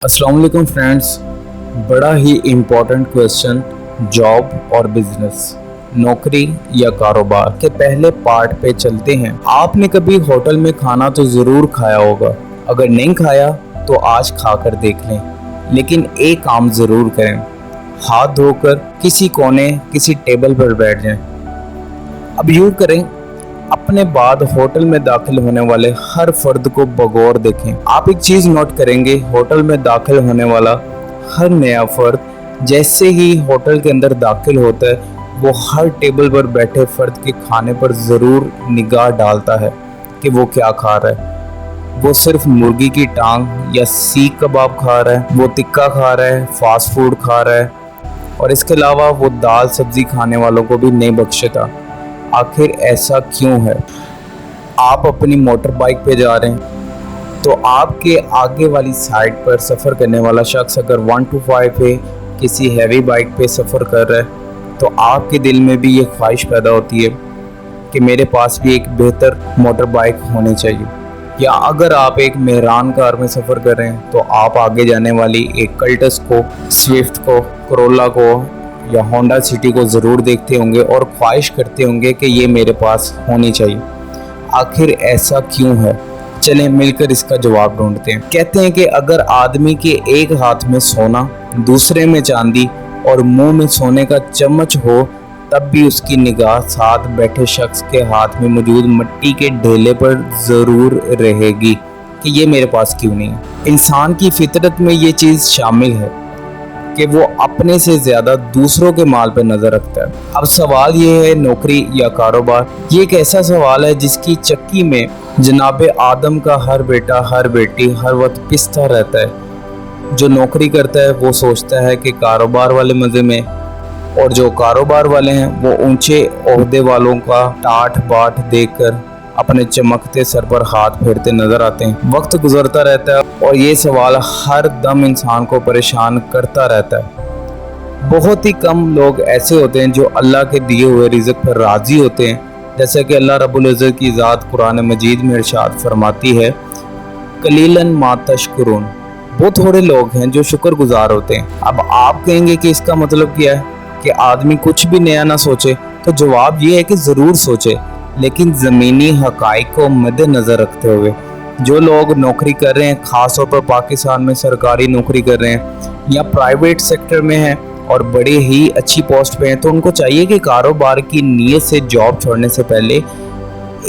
अस्सलाम वालेकुम फ्रेंड्स। बड़ा ही इम्पोर्टेंट क्वेश्चन, जॉब और बिजनेस, नौकरी या कारोबार के पहले पार्ट पे चलते हैं। आपने कभी होटल में खाना तो ज़रूर खाया होगा, अगर नहीं खाया तो आज खाकर देख लें। लेकिन एक काम ज़रूर करें, हाथ धोकर किसी कोने किसी टेबल पर बैठ जाएं। अब यूँ करें, अपने बाद होटल में दाखिल होने वाले हर फर्द को बगौर देखें। आप एक चीज़ नोट करेंगे, होटल में दाखिल होने वाला हर नया फर्द जैसे ही होटल के अंदर दाखिल होता है, वो हर टेबल पर बैठे फर्द के खाने पर ज़रूर निगाह डालता है कि वो क्या खा रहा है। वो सिर्फ मुर्गी की टांग या सीख कबाब खा रहा है, वो टिक्का खा रहा है, फास्ट फूड खा रहा है, और इसके अलावा वो दाल सब्ज़ी खाने वालों को भी नहीं बख्शता। आखिर ऐसा क्यों है? आप अपनी मोटर बाइक पे जा रहे हैं तो आपके आगे वाली साइड पर सफ़र करने वाला शख्स अगर 125 पे किसी हैवी बाइक पे सफ़र कर रहा है तो आपके दिल में भी ये ख्वाहिश पैदा होती है कि मेरे पास भी एक बेहतर मोटर बाइक होनी चाहिए। या अगर आप एक मेहरान कार में सफ़र कर रहे हैं तो आप आगे जाने वाली एक कल्टस को, स्विफ्ट को, कोरोला को या होंडा सिटी को ज़रूर देखते होंगे और ख्वाहिश करते होंगे कि ये मेरे पास होनी चाहिए। आखिर ऐसा क्यों है? चलें मिलकर इसका जवाब ढूंढते हैं। कहते हैं कि अगर आदमी के एक हाथ में सोना, दूसरे में चांदी और मुंह में सोने का चम्मच हो, तब भी उसकी निगाह साथ बैठे शख्स के हाथ में मौजूद मिट्टी के ढेले पर ज़रूर रहेगी कि ये मेरे पास क्यों नहीं है। इंसान की फितरत में ये चीज़ शामिल है कि वो अपने से ज़्यादा दूसरों के माल पर नज़र रखता है। अब सवाल ये है, नौकरी या कारोबार? ये एक ऐसा सवाल है जिसकी चक्की में जनाब आदम का हर बेटा हर बेटी हर वक्त पिसता रहता है। जो नौकरी करता है वो सोचता है कि कारोबार वाले मज़े में, और जो कारोबार वाले हैं वो ऊंचे ओहदे वालों का टाट बाट देखकर अपने चमकते सर पर हाथ फेरते नजर आते हैं। वक्त गुजरता रहता है और ये सवाल हर दम इंसान को परेशान करता रहता है। बहुत ही कम लोग ऐसे होते हैं जो अल्लाह के दिए हुए रिज़्क पर राज़ी होते हैं, जैसा कि अल्लाह रब्बुल इज़्ज़त की ज़ात कुरान मजीद में इरशाद फरमाती है, कलीलन मा तशकुरून। बहुत थोड़े लोग हैं जो शुक्रगुजार होते हैं। अब आप कहेंगे कि इसका मतलब क्या है कि आदमी कुछ भी नया ना सोचे? तो जवाब ये है कि ज़रूर सोचे, लेकिन ज़मीनी हक़ाइक़ को मद्देनज़र रखते हुए। जो लोग नौकरी कर रहे हैं, ख़ास तौर पर पाकिस्तान में सरकारी नौकरी कर रहे हैं या प्राइवेट सेक्टर में हैं और बड़े ही अच्छी पोस्ट पे हैं, तो उनको चाहिए कि कारोबार की नीयत से जॉब छोड़ने से पहले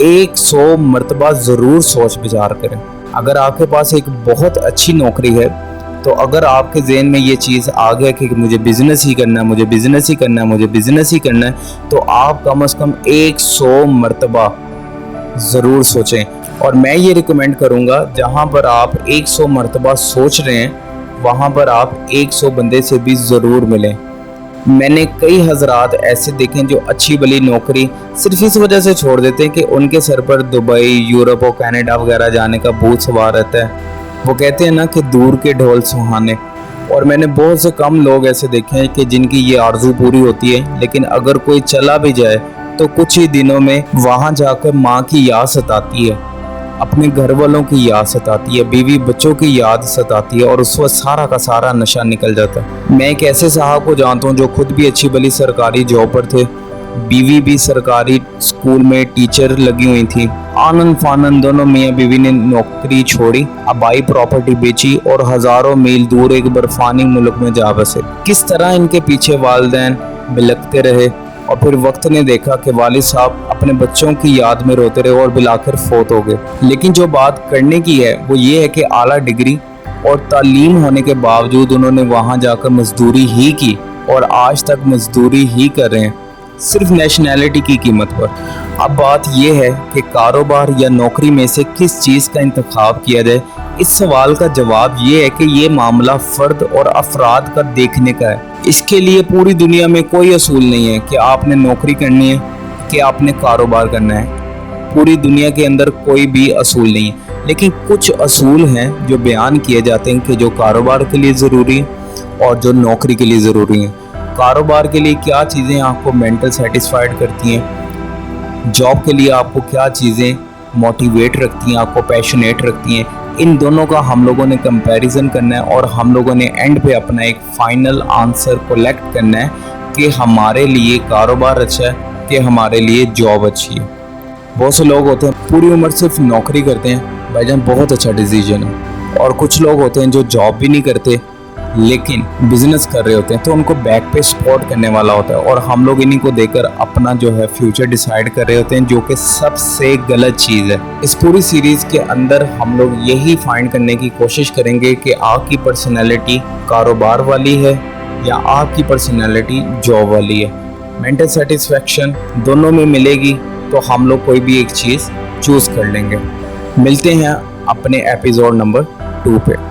100 मरतबा ज़रूर सोच विचार करें। अगर आपके पास एक बहुत अच्छी नौकरी है, तो अगर आपके ज़हन में ये चीज़ आ गया कि मुझे बिज़नेस ही करना है, मुझे बिज़नेस ही करना है, मुझे बिज़नेस ही करना है, तो आप कम से कम 100 मरतबा ज़रूर सोचें। और मैं ये रिकमेंड करूँगा, जहाँ पर आप 100 मरतबा सोच रहे हैं वहाँ पर आप 100 बंदे से भी ज़रूर मिलें। मैंने कई हज़रात ऐसे देखे हैं जो अच्छी भली नौकरी सिर्फ इस वजह से छोड़ देते हैं कि उनके सर पर दुबई, यूरोप और कनाडा वगैरह जाने का भूत सवार रहता है। वो कहते हैं ना कि दूर के ढोल सुहाने। और मैंने बहुत से कम लोग ऐसे देखे हैं कि जिनकी ये आरज़ू पूरी होती है, लेकिन अगर कोई चला भी जाए तो कुछ ही दिनों में वहाँ जाकर माँ की याद सताती है, अपने घर वालों की याद सताती है, बीवी बच्चों की याद सताती है, और उस वक्त सारा का सारा नशा निकल जाता है। मैं एक ऐसे साहब को जानता हूँ जो खुद भी अच्छी भली सरकारी जॉब पर थे, बीवी भी सरकारी स्कूल में टीचर लगी हुई थी। आनंद फानन दोनों मियाँ बीवी ने नौकरी छोड़ी, अबाई प्रॉपर्टी बेची और हज़ारों मील दूर एक बर्फानी मुल्क में जा बसे। किस तरह इनके पीछे वालिदैन बिलखते रहे, और फिर वक्त ने देखा कि वालिद साहब अपने बच्चों की याद में रोते रहे और बिलाखिर फोत हो गए। लेकिन जो बात करने की है वो ये है कि आला डिग्री और तालीम होने के बावजूद उन्होंने वहाँ जाकर मजदूरी ही की और आज तक मजदूरी ही कर रहे हैं, सिर्फ नेशनैलिटी की कीमत पर। अब बात यह है कि कारोबार या नौकरी में से किस चीज़ का इंतखाब किया जाए। इस सवाल का जवाब ये है कि ये मामला फ़र्द और अफराद का देखने का है। इसके लिए पूरी दुनिया में कोई असूल नहीं है कि आपने नौकरी करनी है कि आपने कारोबार करना है। पूरी दुनिया के अंदर कोई भी असूल नहीं है, लेकिन कुछ असूल हैं जो बयान किए जाते हैं कि जो कारोबार के लिए ज़रूरी है और जो नौकरी के लिए ज़रूरी है। कारोबार के लिए क्या चीज़ें आपको मेंटल सेटिस्फाइड करती हैं, जॉब के लिए आपको क्या चीज़ें मोटिवेट रखती हैं, आपको पैशनेट रखती हैं, इन दोनों का हम लोगों ने कंपैरिजन करना है और हम लोगों ने एंड पे अपना एक फाइनल आंसर कलेक्ट करना है कि हमारे लिए कारोबार अच्छा है कि हमारे लिए जॉब अच्छी है। बहुत से लोग होते हैं पूरी उम्र सिर्फ नौकरी करते हैं, भाईजान बहुत अच्छा डिसीजन है। और कुछ लोग होते हैं जो जॉब भी नहीं करते लेकिन बिजनेस कर रहे होते हैं, तो उनको बैक पे सपोर्ट करने वाला होता है और हम लोग इन्हीं को देकर अपना जो है फ्यूचर डिसाइड कर रहे होते हैं, जो कि सबसे गलत चीज़ है। इस पूरी सीरीज़ के अंदर हम लोग यही फाइंड करने की कोशिश करेंगे कि आपकी पर्सनैलिटी कारोबार वाली है या आपकी पर्सनैलिटी जॉब वाली है। मेंटल सेटिस्फैक्शन दोनों में मिलेगी तो हम लोग कोई भी एक चीज़ चूज़ कर लेंगे। मिलते हैं अपने एपिसोड नंबर 2 पे।